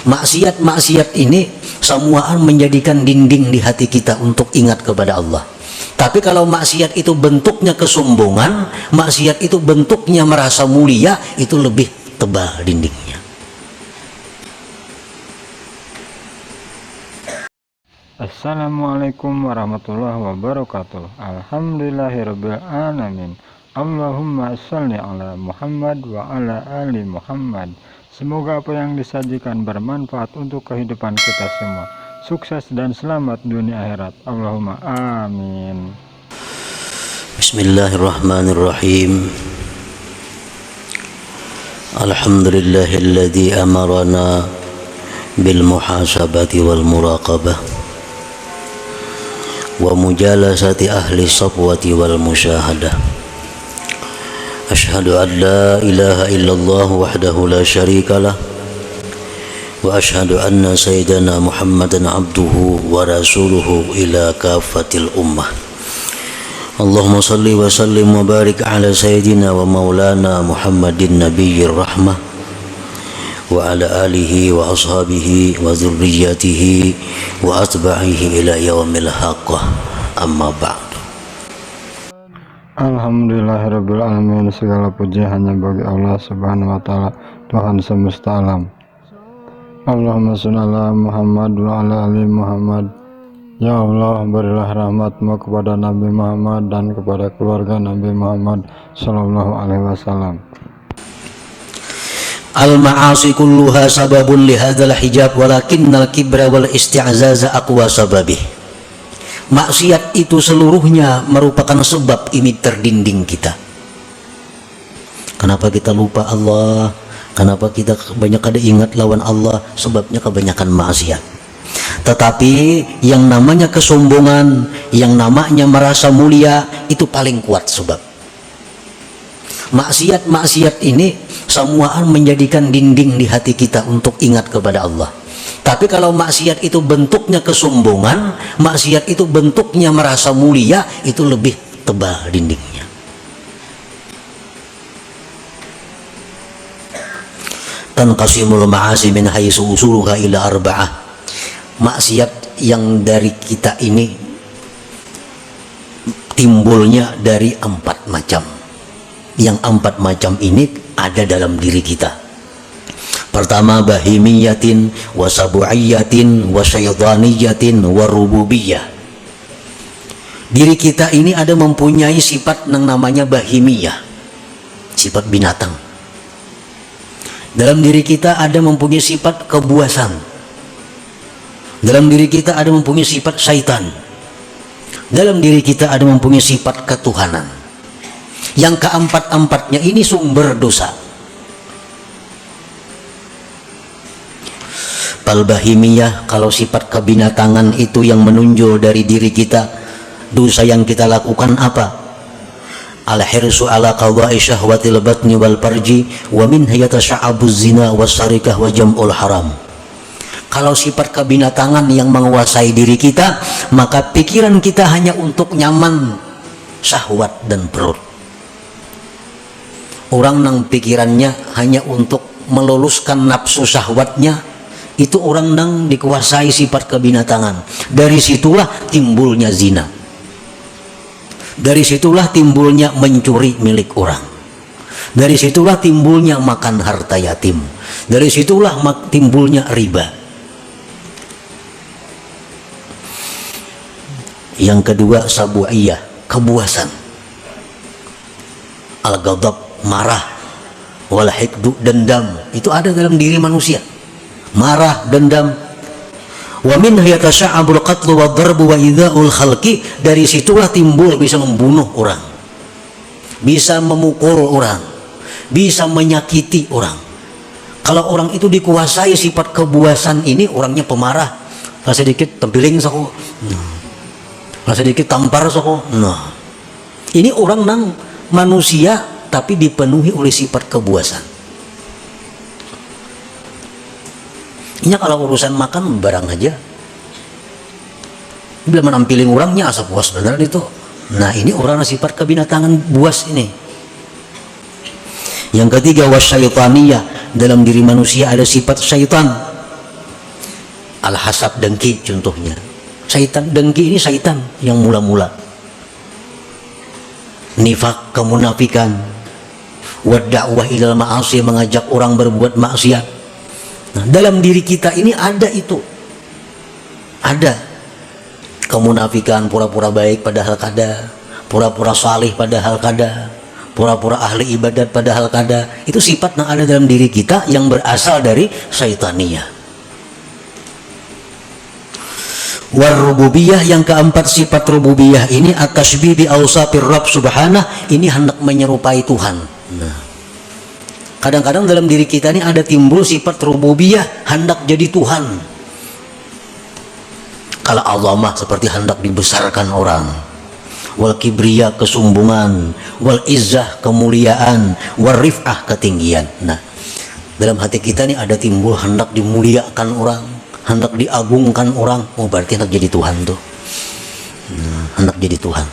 Maksiat-maksiat ini semuaan menjadikan dinding di hati kita untuk ingat kepada Allah. Tapi kalau maksiat itu bentuknya kesombongan, maksiat itu bentuknya merasa mulia, itu lebih tebal dindingnya. Assalamualaikum warahmatullahi wabarakatuh. Alhamdulillahirabbil alamin. Allahumma shalli ala Muhammad wa ala ali Muhammad. Semoga apa yang disajikan bermanfaat untuk kehidupan kita semua. Sukses dan selamat dunia akhirat. Allahumma amin. Bismillahirrahmanirrahim. Alhamdulillahilladzi amarana bil muhasabati wal muraqabah wa mujalasati ahli safwati wal musyahadah. Asyhadu an la ilaha illallah wahdahu la syarikalah wa asyhadu anna sayyidana Muhammadan abduhu wa rasuluhu ila kafatil ummah. Allahumma salli wa sallim wa barik ala sayyidina wa maulana Muhammadin nabiyyir rahmah wa ala alihi wa ashabihi wa dzurriyyatihi wa atba'ihi ila yaumil haqqah. Amma ba'd. Alhamdulillahirabbil alamin. Segala puji hanya bagi Allah Subhanahu wa taala, Tuhan semesta alam. Allahumma shalli ala Muhammad wa ala ali Muhammad. Ya Allah, berilah rahmat-Mu kepada Nabi Muhammad dan kepada keluarga Nabi Muhammad sallallahu alaihi wasallam. Al-ma'asi kulluha sababun li hadzal hijab walakinnal kibra wal isti'zaza aqwa sababih. Maksiat itu seluruhnya merupakan sebab ini terdinding kita. Kenapa kita lupa Allah? Kenapa kita kebanyakan ingat lawan Allah? Sebabnya kebanyakan maksiat. Tetapi yang namanya kesombongan, yang namanya merasa mulia, itu paling kuat sebab. Maksiat-maksiat ini semuaan menjadikan dinding di hati kita untuk ingat kepada Allah. Tapi kalau maksiat itu bentuknya kesombongan, maksiat itu bentuknya merasa mulia, itu lebih tebal dindingnya. Tanqasimul ma'asi min haitsu usuluha ila arba'ah. Maksiat yang dari kita ini timbulnya dari 4 macam. Yang 4 macam ini ada dalam diri kita. Pertama, bahimiyatin wa sabu'iyatin wa syaitaniyatin wa rububiyah. Diri kita ini ada mempunyai sifat yang namanya bahimiyah, sifat binatang. Dalam diri kita ada mempunyai sifat kebuasan. Dalam diri kita ada mempunyai sifat syaitan. Dalam diri kita ada mempunyai sifat ketuhanan. Yang keempat-empatnya ini sumber dosa. Al-bahimiyah, kalau sifat kebinatangan itu yang menonjol dari diri kita, dosa yang kita lakukan apa? Al-hirsu ala qada'i syahwatil batni wal farji wa min yatasa'abuz zina was-sarikah wa jam'ul haram. Kalau sifat kebinatangan yang menguasai diri kita, maka pikiran kita hanya untuk nyaman syahwat dan perut. Orang yang pikirannya hanya untuk meluluskan nafsu syahwatnya, itu orang yang dikuasai sifat kebinatangan. Dari situlah timbulnya zina. Dari situlah timbulnya mencuri milik orang. Dari situlah timbulnya makan harta yatim. Dari situlah timbulnya riba. Yang kedua, sabu'iyah, kebuasan. Al-ghadab, marah. Wal hikdu, dendam. Itu ada dalam diri manusia. Marah, dendam. Wa min yatasa'abul qatlu wa darbu wa idha'ul khalqi. Dari situlah timbul bisa membunuh orang, bisa memukul orang, bisa menyakiti orang. Kalau orang itu dikuasai sifat kebuasan ini, orangnya pemarah. Rasa sedikit tempiling soko, rasa sedikit tampar soko. Nah, ini orang nang manusia tapi dipenuhi oleh sifat kebuasan. Ini kalau urusan makan barang aja, bila menampiling orangnya asa puas benar itu. Nah, ini orang sifat kebinatangan buas ini. Yang ketiga, wasyaitaniyah, dalam diri manusia ada sifat syaitan. Al-hasad, dengki contohnya. Syaitan, dengki ini syaitan yang mula-mula. Nifak, kemunafikan. Wad-da'wah ilal ma'asi, mengajak orang berbuat maksiat. Nah, dalam diri kita ini ada itu. Ada kemunafikan, pura-pura baik padahal kada, pura-pura salih padahal kada, pura-pura ahli ibadat padahal kada. Itu sifat yang ada dalam diri kita yang berasal dari syaitania. Warububiyah, yang keempat sifat rububiyah ini at-tasybih bi awsafir Rabb subhanah, ini hendak menyerupai Tuhan. Nah, kadang-kadang dalam diri kita ini ada timbul sifat rububiyah, hendak jadi Tuhan. Kalau Allah mah seperti hendak dibesarkan orang. Wal kibriya, kesombongan, wal izzah, kemuliaan, wal rif'ah, ketinggian. Nah, dalam hati kita ini ada timbul hendak dimuliakan orang, hendak diagungkan orang. Oh, berarti hendak jadi Tuhan tuh. Hendak jadi Tuhan.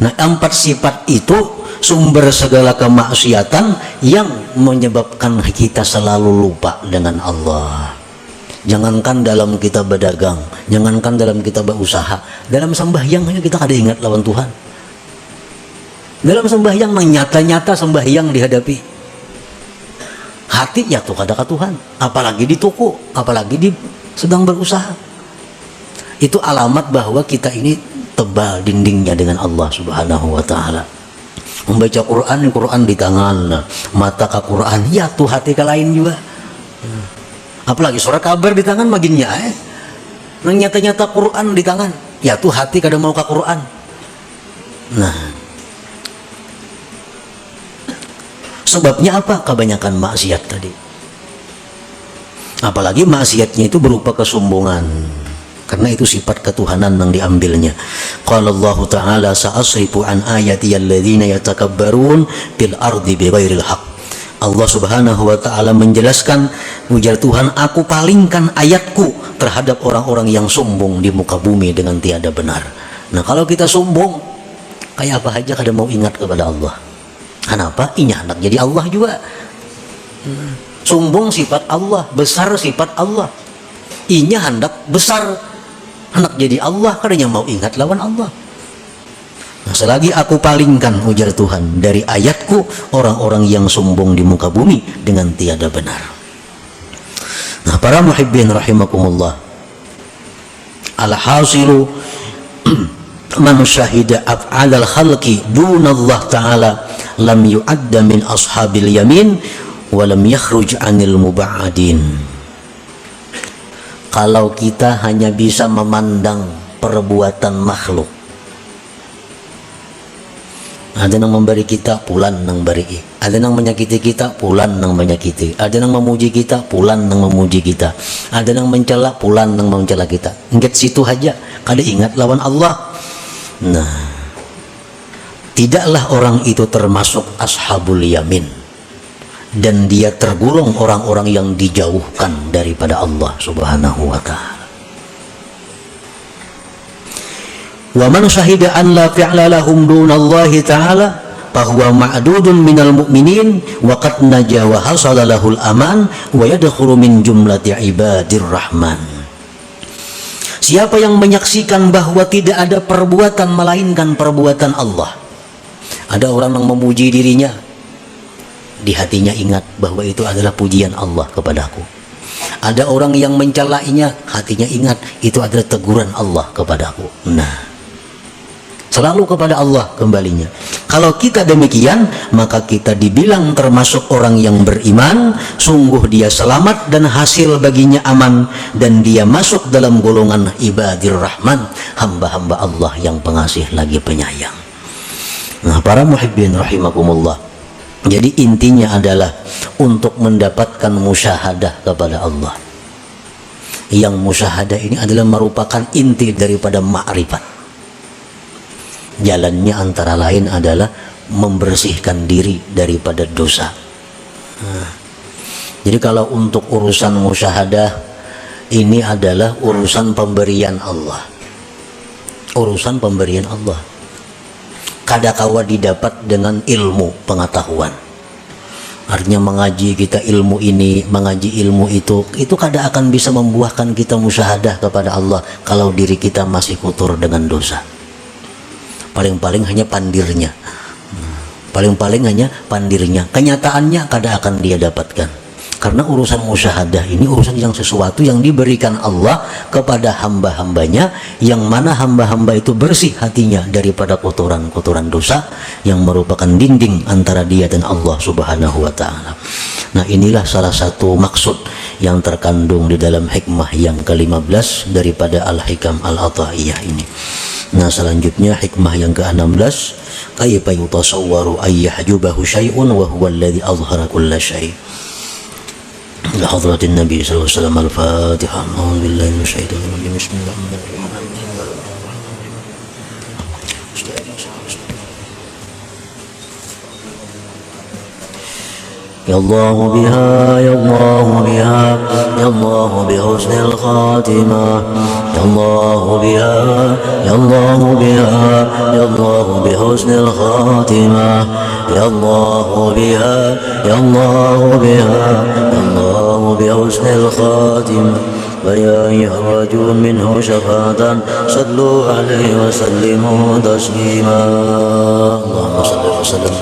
Nah, 4 sifat itu sumber segala kemaksiatan yang menyebabkan kita selalu lupa dengan Allah. Jangankan dalam kita berdagang, jangankan dalam kita berusaha, dalam sembahyang aja kita kada ingat lawan Tuhan. Dalam sembahyang nyata-nyata sembahyang dihadapi, hati ya tuh kada ke Tuhan, apalagi di toko, apalagi di sedang berusaha. Itu alamat bahwa kita ini tebal dindingnya dengan Allah Subhanahu wa taala. Membaca Quran, Quran di tangan, mata ke Quran, ya tuh hati ke lain juga. Apalagi surat kabar di tangan maginnya nyata-nyata Quran di tangan, ya tuh hati kada mau ke Quran. Nah, sebabnya apa? Kebanyakan maksiat tadi. Apalagi maksiatnya itu berupa kesombongan, karena itu sifat ketuhanan yang diambilnya. Qala Allah Ta'ala sa'asrifu an ayati alladzina yatakabbarun fil ardi bighairil haqq. Allah Subhanahu wa taala menjelaskan, ujar Tuhan, aku palingkan ayatku terhadap orang-orang yang sombong di muka bumi dengan tiada benar. Nah, kalau kita sombong kayak apa aja kada mau ingat kepada Allah. Kenapa? Inya hendak jadi Allah juga. Sombong sifat Allah, besar sifat Allah. Inya hendak besar, hendak jadi Allah, kadanya mau ingat lawan Allah. Nah, selagi aku palingkan, ujar Tuhan, dari ayatku orang-orang yang sombong di muka bumi dengan tiada benar. Nah, para muhibbin rahimakumullah, al-hasilu man syahida af'alal khalqi dunallah ta'ala lam yu'adda min ashabil yamin wa lam yakhruj anil muba'adin. Kalau kita hanya bisa memandang perbuatan makhluk, ada yang memberi kita, pulan nang beri. Ada yang menyakiti kita, pulan nang menyakiti. Ada yang memuji kita, pulan nang memuji kita. Ada yang mencela, pulan nang mencela kita. Ingat situ aja, kada ingat lawan Allah. Nah, tidaklah orang itu termasuk ashabul yamin, dan dia tergolong orang-orang yang dijauhkan daripada Allah Subhanahu wa ta'ala. Wa man syahida an la fi'la lahum dunallahi ta'ala fahuwa ma'dudun minal mu'minin wa qad naja wa hasala lahul aman wa yadkhulu min jumlati ibadir rahman. Siapa yang menyaksikan bahwa tidak ada perbuatan melainkan perbuatan Allah. Ada orang yang memuji dirinya, di hatinya ingat bahwa itu adalah pujian Allah kepadaku. Ada orang yang mencelainya, hatinya ingat itu adalah teguran Allah kepadaku. Nah, selalu kepada Allah kembalinya. Kalau kita demikian, maka kita dibilang termasuk orang yang beriman. Sungguh dia selamat dan hasil baginya aman, dan dia masuk dalam golongan ibadir rahman, hamba-hamba Allah yang pengasih lagi penyayang. Nah, para muhibbin rahimakumullah, jadi intinya adalah untuk mendapatkan musyahadah kepada Allah. Yang musyahadah ini adalah merupakan inti daripada ma'rifat. Jalannya antara lain adalah membersihkan diri daripada dosa. Nah, jadi kalau untuk urusan musyahadah ini adalah urusan pemberian Allah. Urusan pemberian Allah. Kadakawa didapat dengan ilmu pengetahuan. Artinya mengaji kita ilmu ini, mengaji ilmu itu kada akan bisa membuahkan kita musyahadah kepada Allah kalau diri kita masih kotor dengan dosa. Paling-paling hanya pandirnya, paling-paling hanya pandirnya, kenyataannya kada akan dia dapatkan. Karena urusan musyahadah ini urusan yang sesuatu yang diberikan Allah kepada hamba-hambanya, yang mana hamba-hamba itu bersih hatinya daripada kotoran-kotoran dosa yang merupakan dinding antara dia dan Allah Subhanahu wa ta'ala. Nah, inilah salah satu maksud yang terkandung di dalam hikmah yang ke-15 daripada Al-Hikam Al-Ata'iyah ini. Nah, selanjutnya hikmah yang ke-16, kaifa yutasawwaru ayyahjubahu syai'un wa huwa alladhi azhara kulla syai'. لحضرة النبي صلى الله عليه وسلم. الفاتحة. أعوذ بالله من الشيطان الرجيم. بسم الله الرحمن الرحيم. يا الله بها يا الله بها يا الله بحسن الخاتمة يا الله بها يا الله بها يا الله بحسن الخاتمة يا الله بها يا الله بها يا الله بحسن الخاتمة ويا يخرج منه شفاعة صلوا عليه وسلموا تسليما. اللهم صل وسلم